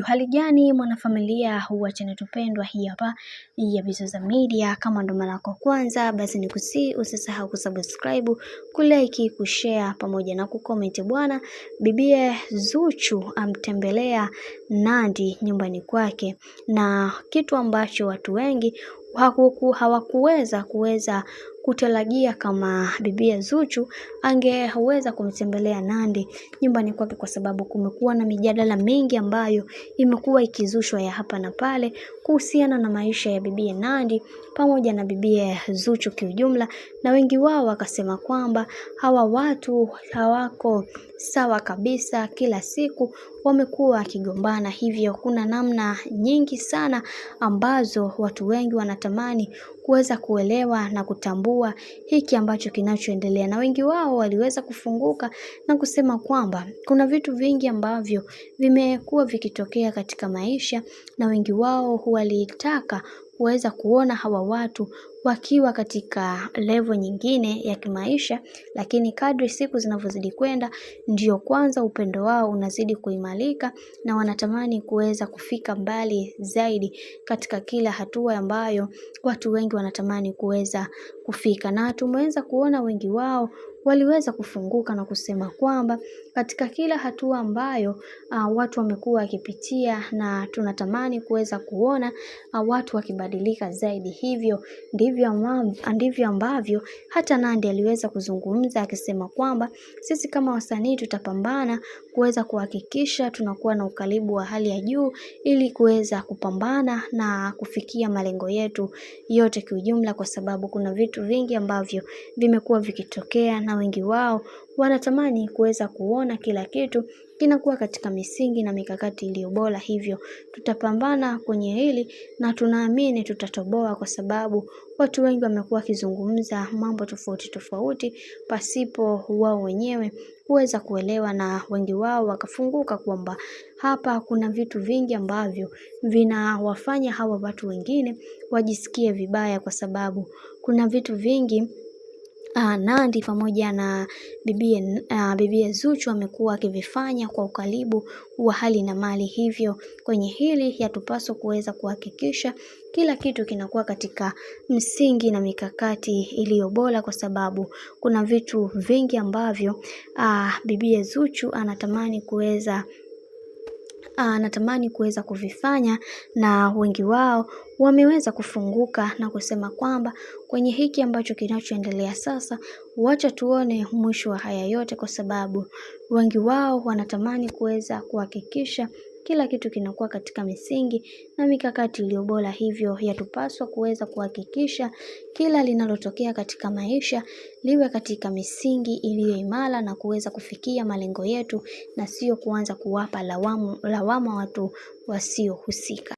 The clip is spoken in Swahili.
Hali gani mwanafamilia wa channel tupendwa hii hapa ya Bizoza Media. Kama ndo mara yako kwanza, basi nikusihi usisahau kusubscribe, kulike, kushare pamoja na kucomment. Bwana bibie Zuchu amtembelea Nandy nyumbani kwake, na kitu ambacho watu wengi hawakuweza kutarajia kama bibie Zuchu angeweza kumtembelea Nandy nyumbani kwake, kwa sababu kumekuwa na mijadala mingi ambayo imekuwa ikizushwa ya hapa na pale kuhusiana na maisha ya bibie Nandy pamoja na bibie Zuchu kiujumla, na wengi wao wakasema kwamba hawa watu hawako sawa kabisa. Kila siku wamekuwa wakigombana, hivyo kuna namna nyingi sana ambazo watu wengi wanatamani kuweza kuelewa na kutambua hiki ambacho kinachoendelea, na wengi wao waliweza kufunguka na kusema kwamba kuna vitu vingi ambavyo vimekuwa vikitokea katika maisha, na wengi wao walitaka kuweza kuona hawa watu wakiwa katika level nyingine ya kimaisha, lakini kadri siku zinavyozidi kwenda ndio kwanza upendo wao unazidi kuimarika, na wanatamani kuweza kufika mbali zaidi katika kila hatua ambayo watu wengi wanatamani kuweza kufika. Na tumeweza kuona wengi wao waliweza kufunguka na kusema kwamba katika kila hatua ambayo watu wamekuwa wakipitia, na tunatamani kuweza kuona watu wakibadilika zaidi. Hivyo ndivyo ambavyo hata Nandy aliweza kuzungumza akisema kwamba sisi kama wasanii tutapambana kuweza kuhakikisha tunakuwa na ukaribu wa hali ya juu ili kuweza kupambana na kufikia malengo yetu yote kiujumla, kwa sababu kuna vitu vingi ambavyo vimekuwa vikitokea na wengi wao wanatamani kuweza kuona kila kitu kinakuwa katika misingi na mikakati iliyo bora. Hivyo tutapambana kwenye hili na tunaamini tutatoboa, kwa sababu watu wengi wamekuwa kizungumza mambo tofauti tofauti pasipo wao wenyewe kuweza kuelewa, na wengi wao wakafunguka kwamba hapa kuna vitu vingi ambavyo vinawafanya hawa watu wengine wajisikie vibaya, kwa sababu kuna vitu vingi Nandy pamoja na bibie Zuchu amekuwa akivifanya kwa ukaribu wa hali na mali. Hivyo kwenye hili yatupaswa kuweza kuhakikisha kila kitu kinakuwa katika msingi na mikakati iliyo bora, kwa sababu kuna vitu vingi ambavyo bibie Zuchu anatamani kuweza kuvifanya, na wengi wao wameweza kufunguka na kusema kwamba kwenye hiki ambacho kinachoendelea sasa, wacha tuone mwisho wa haya yote, kwa sababu wengi wao wanatamani kuweza kuhakikisha kila kitu kinakuwa katika misingi na mikakati iliyo bora. Hivyo yatupaswa kuweza kuhakikisha kila linalotokea katika maisha liwe katika misingi iliyo imara na kuweza kufikia malengo yetu, na sio kuanza kuwapa lawama watu wasiohusika.